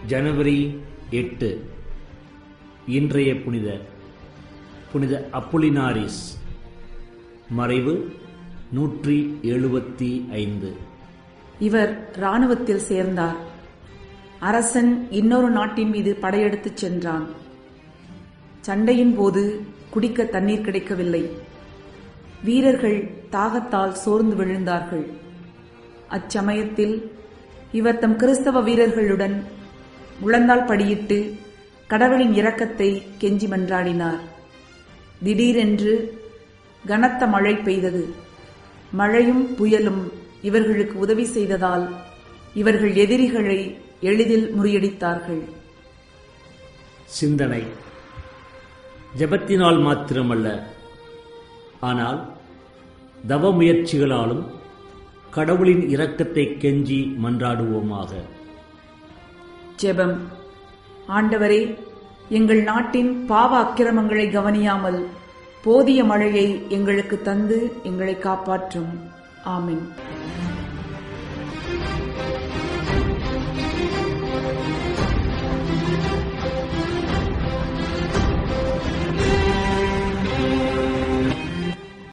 ஜனவரி 8 இன்றைய புனித அப்புலினாரிஸ். மறைவு 175. இவர் இராணுவத்தில் சேர்ந்தார். அரசன் இன்னொரு நாட்டின் மீது படையெடுத்துச் சென்றான். சண்டையின் போது குடிக்க தண்ணீர் கிடைக்கவில்லை. வீரர்கள் தாகத்தால் சோர்ந்து விழுந்தார்கள். அச்சமயத்தில் இவர் தம் கிறிஸ்தவ வீரர்களுடன் முழந்தாள் படியிட்டு கடவுளின் இரக்கத்தை கெஞ்சி மன்றாடினார். திடீரென்று கனத்த மழை பெய்தது. மழையும் புயலும் இவர்களுக்கு உதவி செய்ததால் இவர்கள் எதிரிகளை எளிதில் முறியடித்தார்கள். சிந்தனை: ஜெபத்தினால் மாத்திரமல்ல, ஆனால் தவ முயற்சிகளாலும் கடவுளின் இரக்கத்தை கெஞ்சி மன்றாடுவோமாக. ஜெபம். ஆண்டவரே, எங்கள் நாட்டின் பாவ அக்கிரமங்களை கவனியாமல் போதிய மழையை எங்களுக்கு தந்து எங்களை காப்பாற்றும். ஆமென்.